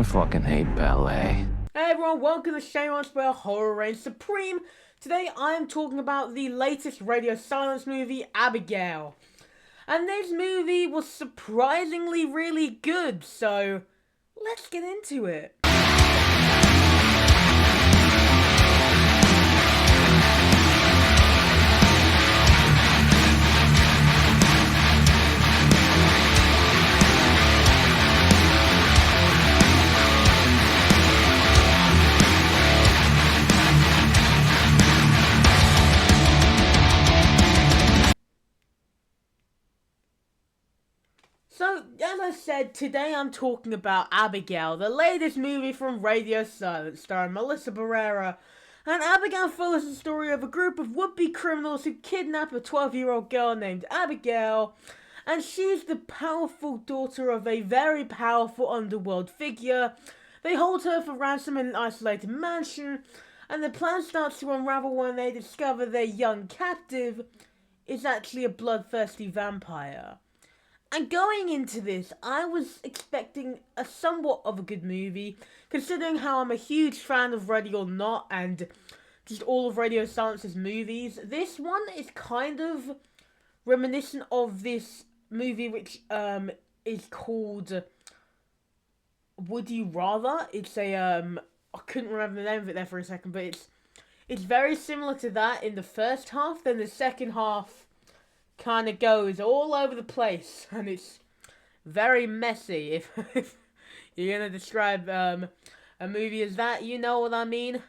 fucking hate ballet. Hey everyone, welcome to Shearants, where horror reigns supreme. Today I am talking about the latest radio silence movie, Abigail. And this movie was surprisingly really good, so let's get into it. So, as I said, today I'm talking about Abigail, the latest movie from Radio Silence, starring Melissa Barrera. And Abigail follows the story of a group of would-be criminals who kidnap a 12-year-old girl named Abigail. And she's the powerful daughter of a very powerful underworld figure. They hold her for ransom in an isolated mansion. And the plan starts to unravel when they discover their young captive is actually a bloodthirsty vampire. And going into this, I was expecting a somewhat of a good movie, considering how I'm a huge fan of Ready or Not and just all of Radio Silence's movies. This one is kind of reminiscent of this movie, which is called Would You Rather? It's a I couldn't remember the name of it there for a second, but it's very similar to that in the first half. Then the second half kind of goes all over the place, and it's very messy. If you're gonna describe a movie as that, you know what I mean.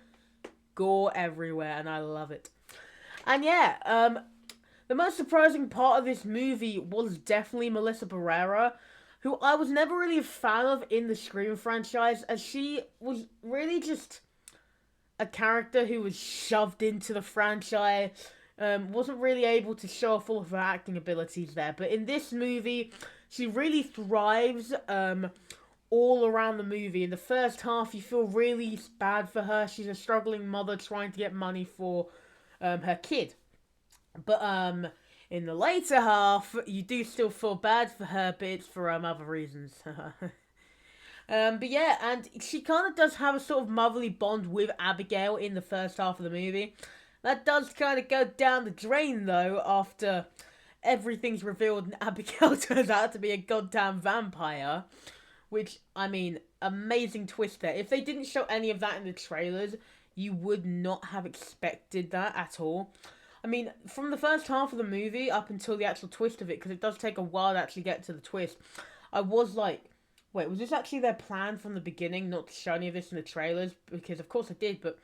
Gore everywhere, and I love it. And yeah, the most surprising part of this movie was definitely Melissa Barrera, who I was never really a fan of in the Scream franchise, as she was really just a character who was shoved into the franchise. Wasn't really able to show off all of her acting abilities there. But in this movie, she really thrives all around the movie. In the first half, you feel really bad for her. She's a struggling mother trying to get money for her kid. But in the later half, you do still feel bad for her, but it's for other reasons. But yeah, and she kind of does have a sort of motherly bond with Abigail in the first half of the movie. That does kind of go down the drain, though, after everything's revealed and Abigail turns out to be a goddamn vampire. Which, I mean, amazing twist there. If they didn't show any of that in the trailers, you would not have expected that at all. I mean, from the first half of the movie up until the actual twist of it, because it does take a while to actually get to the twist, I was like, wait, was this actually their plan from the beginning, not to show any of this in the trailers? Because, of course, I did, but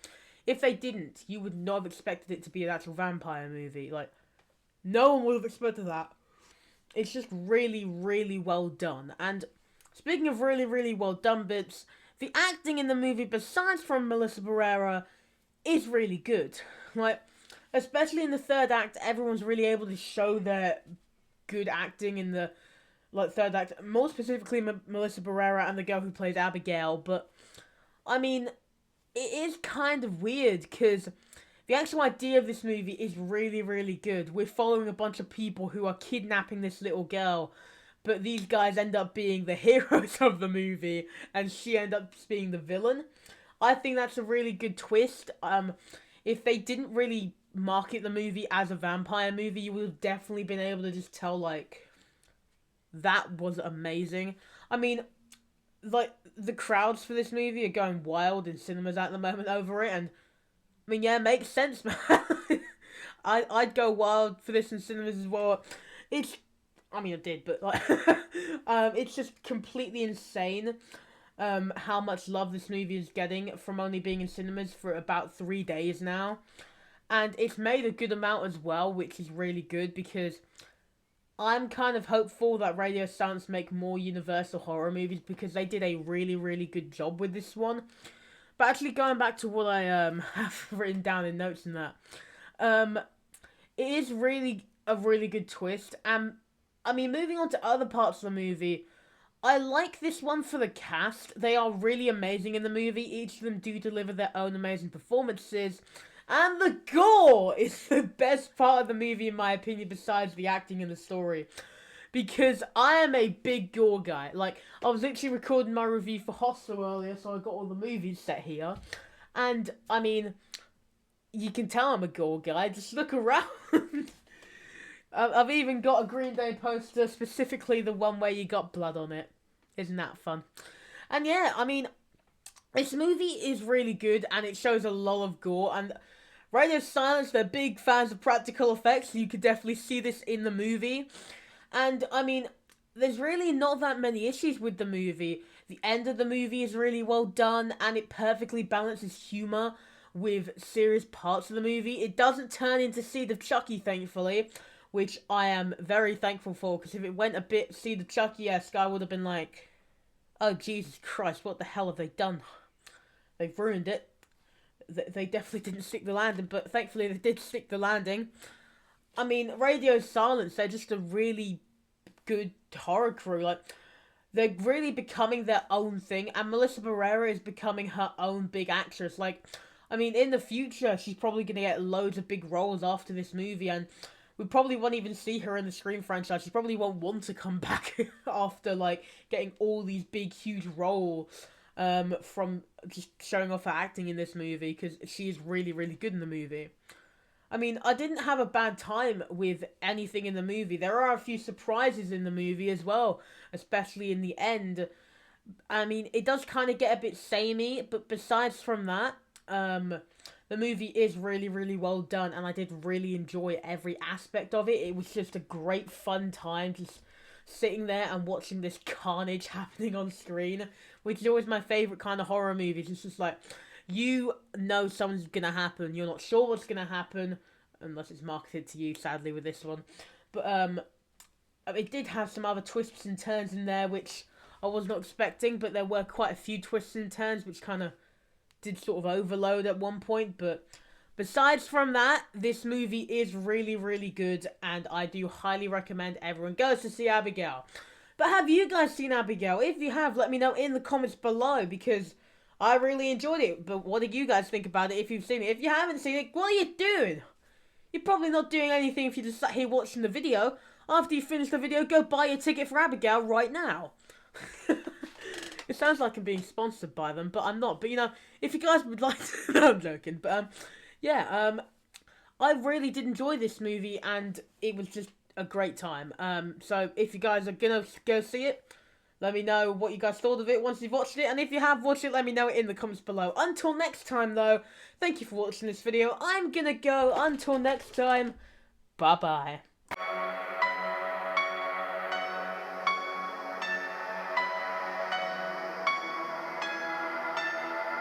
if they didn't, you would not have expected it to be an actual vampire movie. Like, no one would have expected that. It's just really, really well done. And speaking of really, really well done bits, the acting in the movie, besides from Melissa Barrera, is really good. Like, especially in the third act, everyone's really able to show their good acting in the third act. More specifically, Melissa Barrera and the girl who plays Abigail. But, I mean, it is kind of weird, because the actual idea of this movie is really, really good. We're following a bunch of people who are kidnapping this little girl, but these guys end up being the heroes of the movie, and she ends up being the villain. I think that's a really good twist. If they didn't really market the movie as a vampire movie, you would have definitely been able to just tell, like, that was amazing. I mean, like, the crowds for this movie are going wild in cinemas at the moment over it, and I mean, yeah, it makes sense, man. I'd go wild for this in cinemas as well. I did, but like, it's just completely insane, how much love this movie is getting from only being in cinemas for about 3 days now, and it's made a good amount as well, which is really good, because I'm kind of hopeful that Radio Silence make more Universal horror movies, because they did a really, really good job with this one. But actually, going back to what I have written down in notes and that, it is really a really good twist. And I mean, moving on to other parts of the movie, I like this one for the cast. They are really amazing in the movie. Each of them do deliver their own amazing performances. And the gore is the best part of the movie, in my opinion, besides the acting and the story. because I am a big gore guy. Like, I was literally recording my review for Hostel earlier, so I got all the movies set here. And, I mean, you can tell I'm a gore guy. Just look around. I've even got a Green Day poster, specifically the one where you got blood on it. Isn't that fun? And yeah, I mean, this movie is really good, and it shows a lot of gore, and Radio Silence, they're big fans of practical effects, so you could definitely see this in the movie. And, I mean, there's really not that many issues with the movie. The end of the movie is really well done, and it perfectly balances humor with serious parts of the movie. It doesn't turn into Seed of Chucky, thankfully, which I am very thankful for, because if it went a bit Seed of Chucky-esque, I would have been like, oh, Jesus Christ, what the hell have they done? They've ruined it. They definitely didn't stick the landing, but thankfully they did stick the landing. I mean, Radio Silence, they're just a really good horror crew. Like, they're really becoming their own thing, and Melissa Barrera is becoming her own big actress. Like, I mean, in the future, she's probably going to get loads of big roles after this movie, and we probably won't even see her in the Scream franchise. She probably won't want to come back after, like, getting all these big, huge roles from just showing off her acting in this movie, because she is really, really good in the movie. I mean, I didn't have a bad time with anything in the movie. There are a few surprises in the movie as well, especially in the end. I mean, it does kind of get a bit samey, but besides from that, the movie is really, really well done, and I did really enjoy every aspect of it. It was just a great, fun time, just sitting there and watching this carnage happening on screen, which is always my favourite kind of horror movies. It's just like, you know something's gonna happen, you're not sure what's gonna happen, unless it's marketed to you, sadly, with this one. But, it did have some other twists and turns in there, which I was not expecting, but there were quite a few twists and turns, which kind of did sort of overload at one point. But besides from that, this movie is really, really good, and I do highly recommend everyone goes to see Abigail. But have you guys seen Abigail? If you have, let me know in the comments below, because I really enjoyed it. But what did you guys think about it if you've seen it? If you haven't seen it, what are you doing? You're probably not doing anything if you just sat here watching the video. After you finish the video, go buy your ticket for Abigail right now. It sounds like I'm being sponsored by them, but I'm not. But, you know, if you guys would like to... No, I'm joking. But, yeah, I really did enjoy this movie, and it was just a great time. So, if you guys are going to go see it, let me know what you guys thought of it once you've watched it. And if you have watched it, let me know it in the comments below. Until next time, though, thank you for watching this video. I'm going to go. Until next time, bye-bye.